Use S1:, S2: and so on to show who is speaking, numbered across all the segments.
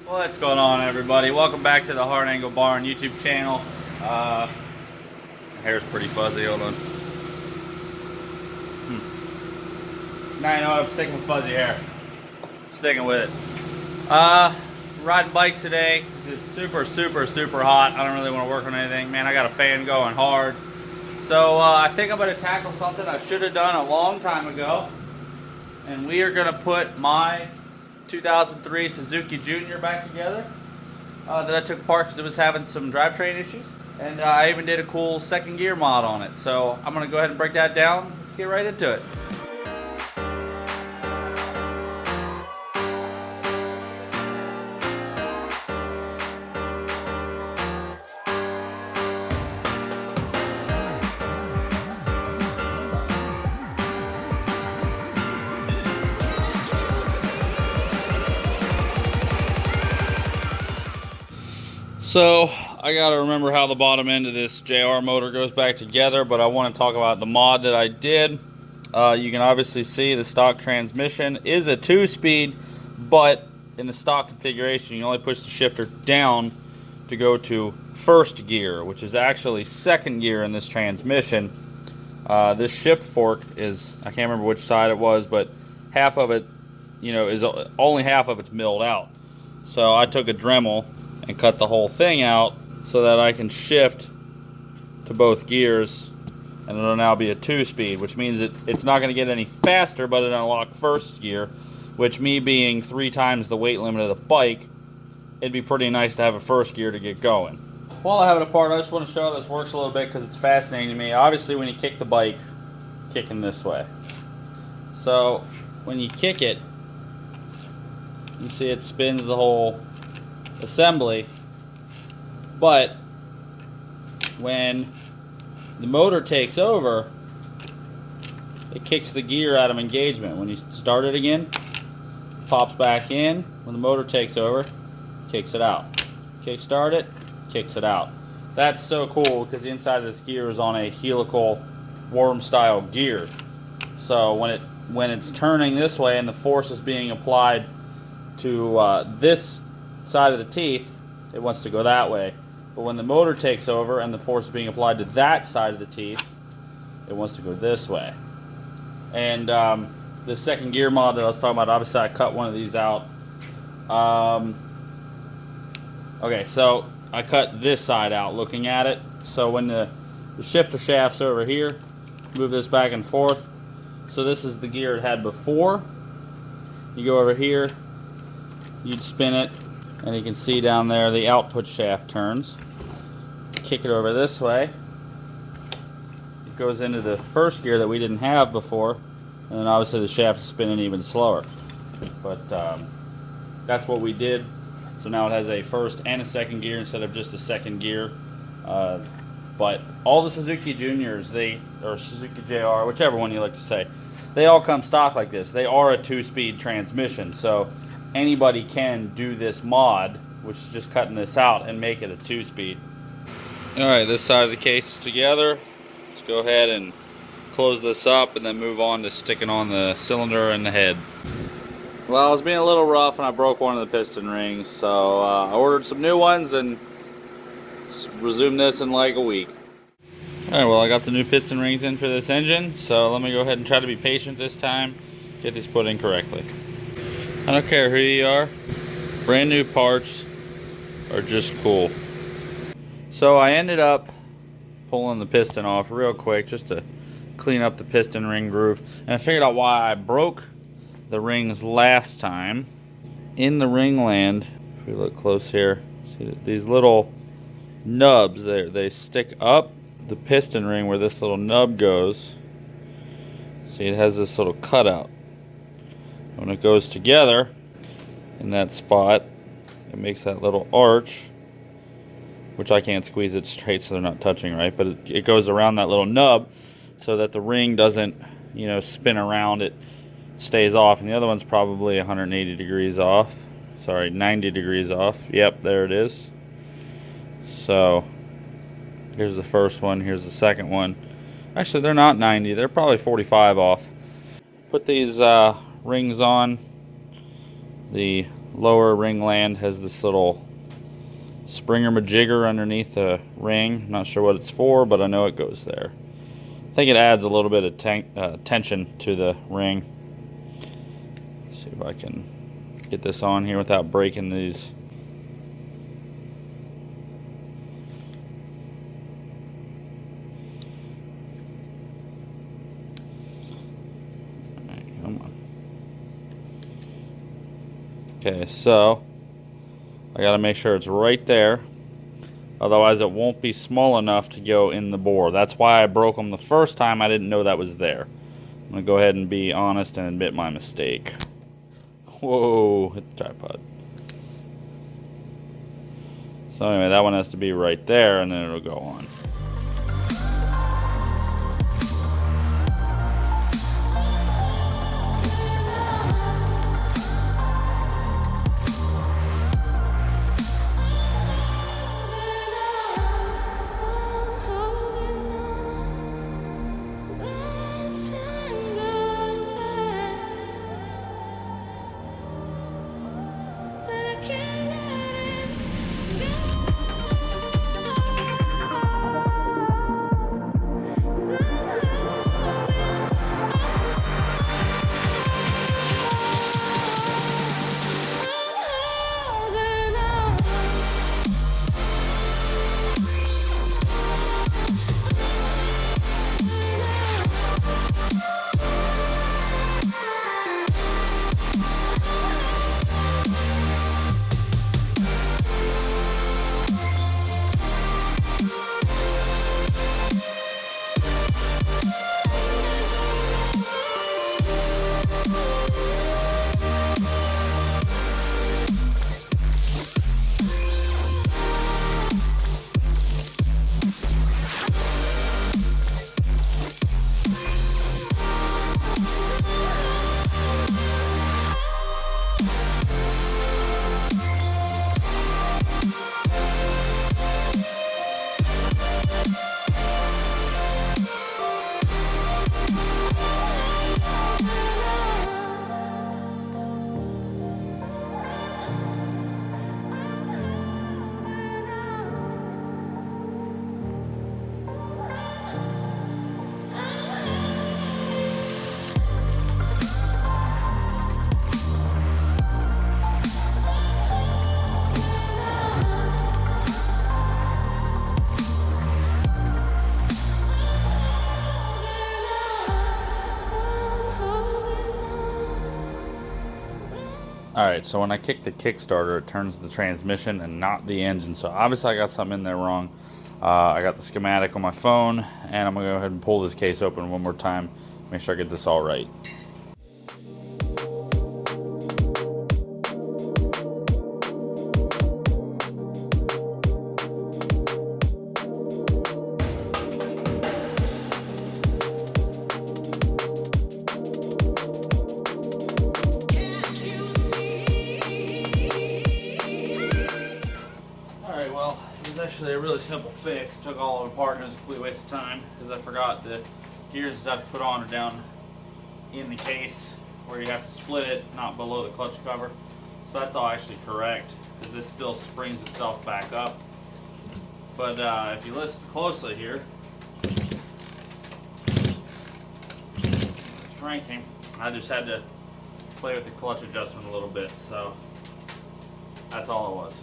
S1: What's going on, everybody? Welcome back to the Hard Angle Barn YouTube channel. My hair's pretty fuzzy. Hold on. Now you know what? I'm sticking with fuzzy hair. Sticking with it. Riding bikes today. It's super hot. I don't really want to work on anything. Man, I got a fan going hard. So I think I'm going to tackle something I should have done a long time ago. And we are going to put my 2003 Suzuki Jr. back together that I took apart because it was having some drivetrain issues. And I even did a cool second gear mod on it. So I'm going to go ahead and break that down. Let's get right into it. So I gotta remember how the bottom end of this JR motor goes back together, but I want to talk about the mod that I did. You can obviously see the stock transmission is a 2-speed, but in the stock configuration you only push the shifter down to go to first gear, which is actually second gear in this transmission. This shift fork is, I can't remember which side it was, but half of it, is only half of it's milled out. So I took a Dremel and cut the whole thing out so that I can shift to both gears, and it'll now be a 2-speed, which means it's not going to get any faster, but it'll unlock first gear, which, me being 3 times the weight limit of the bike, it'd be pretty nice to have a first gear to get going. While I have it apart, I just want to show how this works a little bit because it's fascinating to me. Obviously, when you kick the bike, kicking this way. So when you kick it, you see it spins the whole assembly, but when the motor takes over, it kicks the gear out of engagement. When you start it again, pops back in. When the motor takes over, kicks it out. Kick start it, kicks it out. That's so cool because the inside of this gear is on a helical worm style gear. So when it's turning this way and the force is being applied to this side of the teeth, it wants to go that way. But when the motor takes over and the force is being applied to that side of the teeth, it wants to go this way. And the second gear mod that I was talking about, obviously I cut one of these out. Okay, so I cut this side out looking at it. So when the shifter shaft's over here, move this back and forth. So this is the gear it had before. You go over here, you'd spin it, and you can see down there the output shaft turns. Kick it over this way. It goes into the first gear that we didn't have before, and then obviously the shaft is spinning even slower. But that's what we did. So now it has a first and a second gear instead of just a second gear. But all the Suzuki Juniors, or Suzuki JR, whichever one you like to say, they all come stock like this. They are a 2-speed transmission, so anybody can do this mod, which is just cutting this out and make it a 2-speed. Alright, this side of the case is together. Let's go ahead and close this up and then move on to sticking on the cylinder and the head. Well, I was being a little rough and I broke one of the piston rings, so I ordered some new ones and resume this in like a week. Alright, well, I got the new piston rings in for this engine, so let me go ahead and try to be patient this time, get these put in correctly. I don't care who you are, brand new parts are just cool. So I ended up pulling the piston off real quick just to clean up the piston ring groove, and I figured out why I broke the rings last time. In the ringland, if we look close here, see these little nubs, they stick up the piston ring where this little nub goes. See, it has this little cutout. When it goes together in that spot, it makes that little arch, which I can't squeeze it straight so they're not touching right, but it goes around that little nub so that the ring doesn't, spin around, it stays off. And the other one's probably 180 degrees off. Sorry, 90 degrees off. Yep, there it is. So here's the first one, here's the second one. Actually, they're not 90, they're probably 45 off. Put these rings on. The lower ring land has this little springer majigger underneath the ring. I'm not sure what it's for, but I know it goes there. I think it adds a little bit of tension to the ring. Let's see if I can get this on here without breaking these. Okay, so I gotta make sure it's right there, otherwise it won't be small enough to go in the bore. That's why I broke them the first time. I didn't know that was there. I'm gonna go ahead and be honest and admit my mistake. Whoa, hit the tripod. So anyway, that one has to be right there, and then it'll go on. Alright, so when I kick the Kickstarter, it turns the transmission and not the engine. So obviously I got something in there wrong. I got the schematic on my phone, and I'm going to go ahead and pull this case open one more time. Make sure I get this all right. Actually a really simple fix. Took all of it apart and it was a complete waste of time because I forgot the gears that I have to put on are down in the case where you have to split it, not below the clutch cover. So that's all actually correct because this still springs itself back up. But if you listen closely here, it's cranking. I just had to play with the clutch adjustment a little bit, so that's all it was.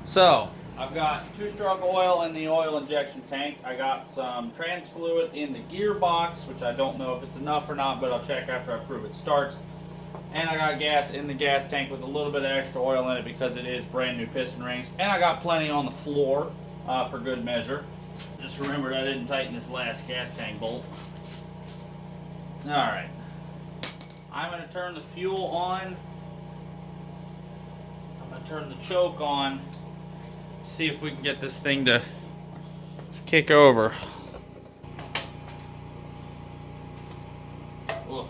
S1: So, I've got 2-stroke oil in the oil injection tank. I got some trans fluid in the gearbox, which I don't know if it's enough or not, but I'll check after I prove it starts. And I got gas in the gas tank with a little bit of extra oil in it because it is brand new piston rings. And I got plenty on the floor for good measure. Just remembered I didn't tighten this last gas tank bolt. Alright. I'm going to turn the fuel on. I'm going to turn the choke on. See if we can get this thing to kick over. Well,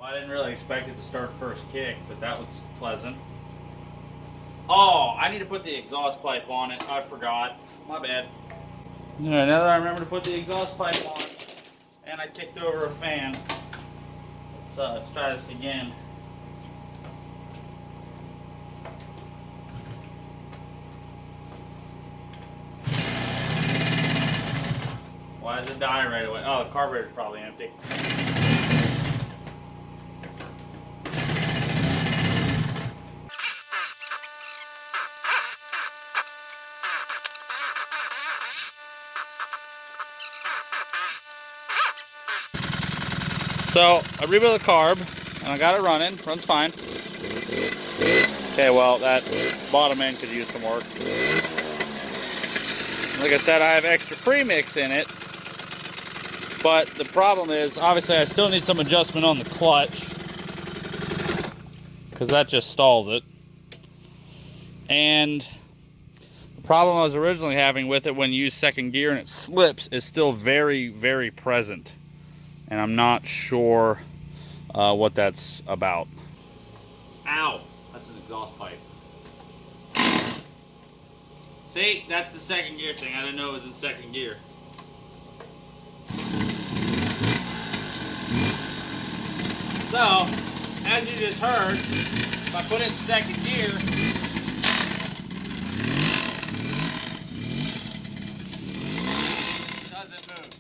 S1: I didn't really expect it to start first kick, but that was pleasant. Oh, I need to put the exhaust pipe on it. I forgot. My bad. Now that I remember to put the exhaust pipe on, and I kicked over a fan. Let's try this again. Why does it die right away? Oh, the carburetor's probably empty. So, I rebuilt the carb, and I got it running. Runs fine. Okay, well, that bottom end could use some work. Like I said, I have extra premix in it. But the problem is, obviously, I still need some adjustment on the clutch. Because that just stalls it. And the problem I was originally having with it when you use second gear and it slips is still very, very present. And I'm not sure what that's about. Ow! That's an exhaust pipe. See, that's the second gear thing. I didn't know it was in second gear. So, as you just heard, if I put it in second gear, it doesn't move.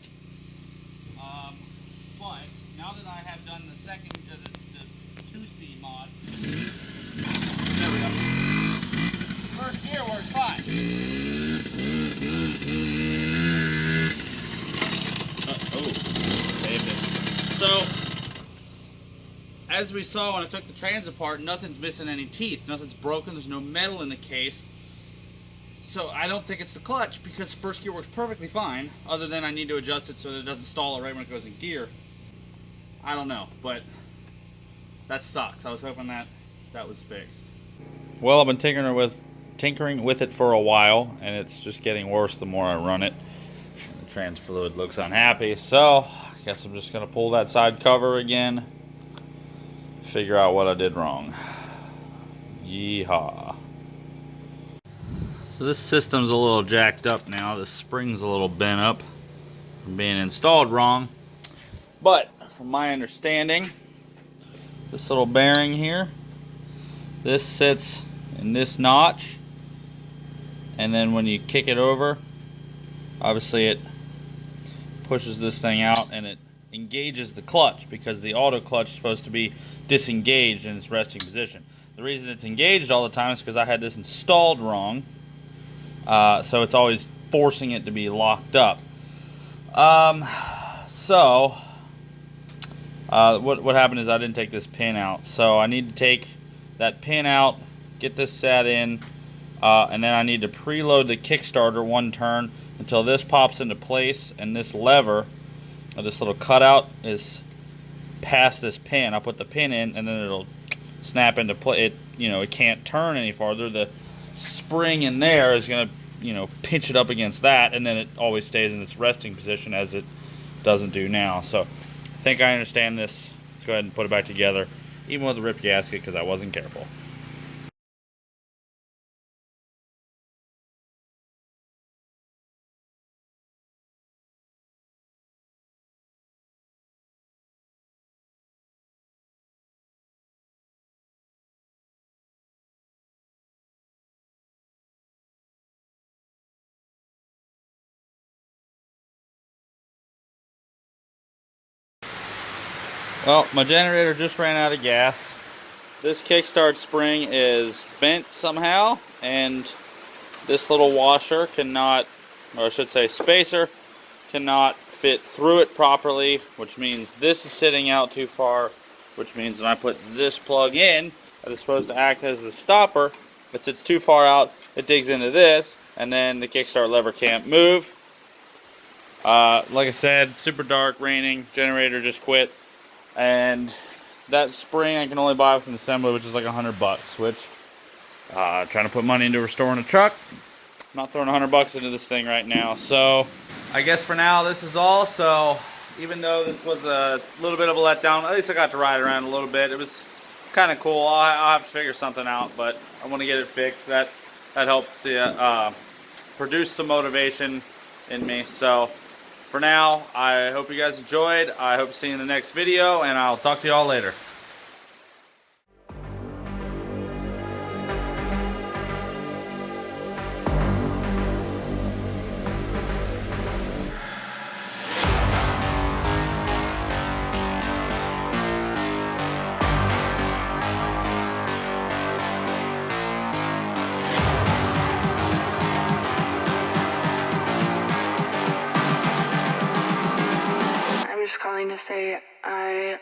S1: But now that I have done the second, the 2-speed mod, there we go. First gear works fine. Saved it. So, as we saw when I took the trans apart, nothing's missing any teeth. Nothing's broken. There's no metal in the case. So I don't think it's the clutch because first gear works perfectly fine, other than I need to adjust it so that it doesn't stall it right when it goes in gear. I don't know, but that sucks. I was hoping that was fixed. Well, I've been tinkering with it for a while, and it's just getting worse the more I run it. The trans fluid looks unhappy, so I guess I'm just going to pull that side cover again, figure out what I did wrong. Yeehaw. So this system's a little jacked up now. The spring's a little bent up from being installed wrong. But from my understanding, this little bearing here, this sits in this notch, and then when you kick it over, obviously it pushes this thing out and it engages the clutch, because the auto clutch is supposed to be disengaged in its resting position. The reason it's engaged all the time is because I had this installed wrong, so it's always forcing it to be locked up. What happened is I didn't take this pin out, so I need to take that pin out, get this sat in, and then I need to preload the Kickstarter one turn until this pops into place, and this lever, or this little cutout, is past this pin. I'll put the pin in, and then it'll snap into place. It can't turn any farther. The spring in there is going to, pinch it up against that, and then it always stays in its resting position, as it doesn't do now. So I think I understand this. Let's go ahead and put it back together, even with the ripped gasket, because I wasn't careful. Well, my generator just ran out of gas. this kickstart spring is bent somehow, and this little washer cannot, or I should say spacer, cannot fit through it properly, which means this is sitting out too far, which means when I put this plug in that is supposed to act as the stopper, it sits too far out, it digs into this, and then the kickstart lever can't move. Like I said, super dark, raining, generator just quit, and that spring I can only buy from the assembly, which is like $100, which trying to put money into restoring a truck, I'm not throwing $100 into this thing right now. So I guess for now this is all. So even though this was a little bit of a letdown, at least I got to ride around a little bit. It was kind of cool. I'll have to figure something out, but I want to get it fixed. That helped produce some motivation in me. So for now, I hope you guys enjoyed. I hope to see you in the next video, and I'll talk to you all later.
S2: Calling to say I